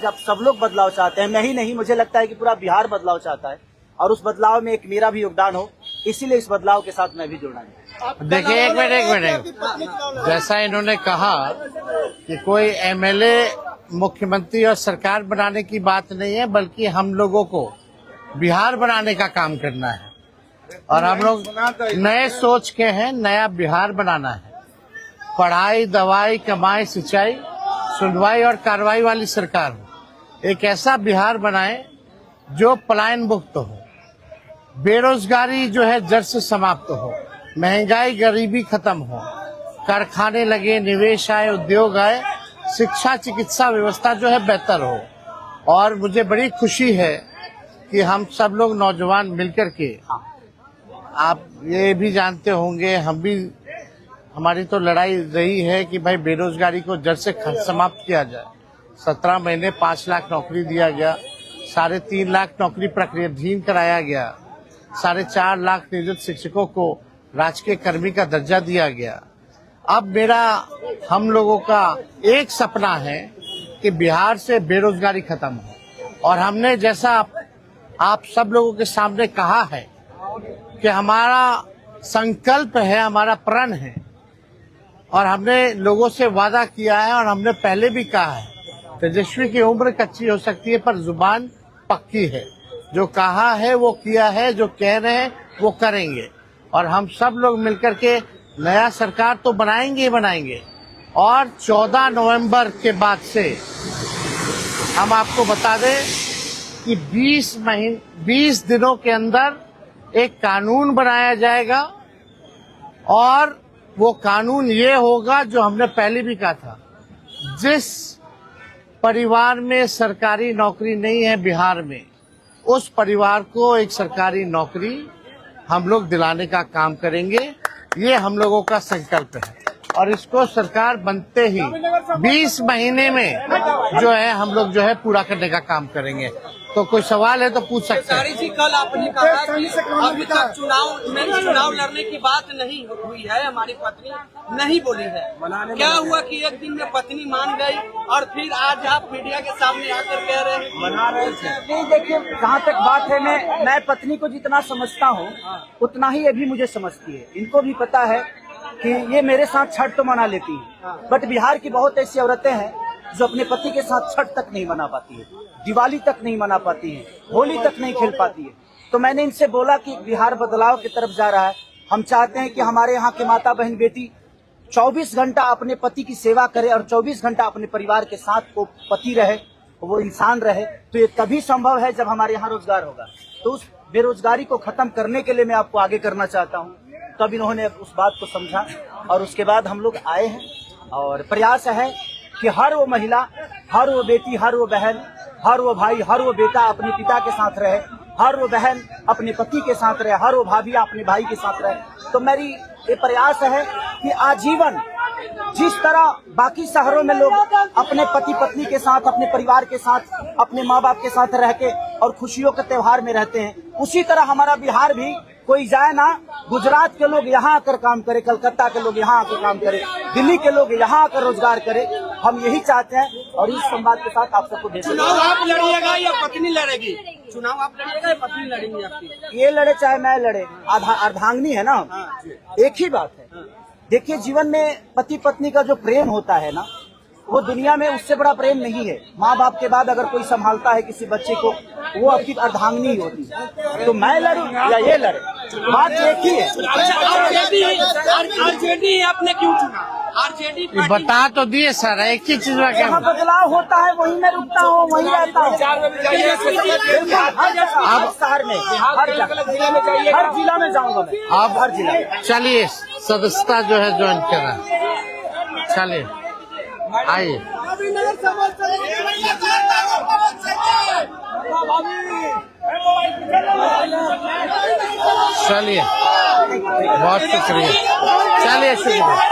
जब सब लोग बदलाव चाहते हैं, मैं ही नहीं, मुझे लगता है कि पूरा बिहार बदलाव चाहता है और उस बदलाव में एक मेरा भी योगदान हो, इसीलिए इस बदलाव के साथ मैं भी जुड़ा हूँ। देखिए एक मिनट, जैसा इन्होंने कहा कि कोई एमएलए मुख्यमंत्री और सरकार बनाने की बात नहीं है, बल्कि हम लोगों को बिहार बनाने का काम करना है और हम लोग नए सोच के हैं, नया बिहार बनाना है। पढ़ाई, दवाई, कमाई, सिंचाई, सुनवाई और कार्रवाई वाली सरकार हो। एक ऐसा बिहार बनाए जो पलायन मुक्त हो, बेरोजगारी जो है जड़ से समाप्त हो, महंगाई गरीबी खत्म हो, कारखाने लगे, निवेश आए, उद्योग आए, शिक्षा चिकित्सा व्यवस्था जो है बेहतर हो। और मुझे बड़ी खुशी है कि हम सब लोग नौजवान मिलकर के, आप ये भी जानते होंगे, हम भी, हमारी तो लड़ाई रही है कि भाई बेरोजगारी को जड़ से समाप्त किया जाए। 17 महीने 5 लाख नौकरी दिया गया, 3.5 लाख नौकरी प्रक्रियाधीन कराया गया, 4.5 लाख नियोजित शिक्षकों को राजकीय कर्मी का दर्जा दिया गया। अब हम लोगों का एक सपना है कि बिहार से बेरोजगारी खत्म हो और हमने जैसा आप सब लोगों के सामने कहा है कि हमारा संकल्प है, हमारा प्रण है और हमने लोगों से वादा किया है और हमने पहले भी कहा है, तेजस्वी की उम्र कच्ची हो सकती है पर जुबान पक्की है। जो कहा है वो किया है, जो कह रहे हैं वो करेंगे और हम सब लोग मिलकर के नया सरकार तो बनाएंगे ही बनाएंगे। और 14 नवंबर के बाद से हम आपको बता दें कि 20 दिनों के अंदर एक कानून बनाया जाएगा और वो कानून ये होगा जो हमने पहले भी कहा था, जिस परिवार में सरकारी नौकरी नहीं है बिहार में, उस परिवार को एक सरकारी नौकरी हम लोग दिलाने का काम करेंगे। ये हम लोगों का संकल्प है और इसको सरकार बनते ही 20 महीने में जो है हम लोग जो है पूरा करने का काम करेंगे। तो कोई सवाल है तो पूछ सकते हैं। जी, कल आपने कहा कि अभी तक चुनाव लड़ने की बात नहीं हुई है, हमारी पत्नी नहीं बोली है। क्या हुआ कि एक दिन में पत्नी मान गई और फिर आज आप मीडिया के सामने आकर कह रहे हैं मना रहे थे? देखिए, जहाँ तक बात है, मैं पत्नी को जितना समझता हूँ उतना ही ये भी मुझे समझती है। इनको भी पता है कि ये मेरे साथ छठ तो मना लेती है, बट बिहार की बहुत ऐसी औरतें हैं जो अपने पति के साथ छठ तक नहीं मना पाती है, दिवाली तक नहीं मना पाती है, होली तक नहीं खेल पाती है। तो मैंने इनसे बोला कि बिहार बदलाव की तरफ जा रहा है, हम चाहते हैं कि हमारे यहाँ के माता बहन बेटी 24 घंटा अपने पति की सेवा करे और 24 घंटा अपने परिवार के साथ वो पति रहे, वो इंसान रहे। तो ये तभी संभव है जब हमारे यहाँ रोजगार होगा। तो उस बेरोजगारी को खत्म करने के लिए मैं आपको आगे करना चाहता हूँ। तब इन्होंने उस बात को समझा और उसके बाद हम लोग आए हैं और प्रयास है कि हर वो महिला, हर वो बेटी, हर वो बहन, हर वो भाई, हर वो बेटा अपने पिता के साथ रहे, हर वो बहन अपने पति के साथ रहे, हर वो भाभी अपने भाई के साथ रहे। तो मेरी ये प्रयास है कि आजीवन जिस तरह बाकी शहरों में लोग अपने पति पत्नी के साथ, अपने परिवार के साथ, अपने माँ बाप के साथ रह के और खुशियों के त्योहार में रहते हैं, उसी तरह हमारा बिहार भी कोई जाए ना, गुजरात के लोग यहाँ आकर काम करे, कलकत्ता के लोग यहाँ आकर काम करे, दिल्ली के लोग यहाँ आकर रोजगार करे। हम यही चाहते हैं और इस संवाद के साथ आप सबको भेज। चुनाव आप लड़िएगा या पत्नी लड़ेगी? चुनाव आप लड़िएगा या पत्नी लड़ेंगी आपकी? ये लड़े चाहे मैं लड़े, अर्धांगिनी है ना, एक ही बात है। देखिए, जीवन में पति पत्नी का जो प्रेम होता है ना, वो दुनिया में उससे बड़ा प्रेम नहीं है। माँ बाप के बाद अगर कोई संभालता है किसी बच्चे को, वो आपकी अर्धांगिनी होती है। तो मैं लड़ूं या ये लड़े, बात एक ही है। आरजेडी आपने क्यों चुना? आरजेडी बता तो दिए सर, एक ही चीज में जहाँ बदलाव होता है वहीं मैं रुकता हूँ, वहीं रहता हूँ। अब शहर में, हर जिला में जाऊंगा मैं। आप हर जिला में चलिए, सदस्यता जो है ज्वाइन करा, चलिए आइए। चलिए, बहुत शुक्रिया, चलिए शुक्रिया।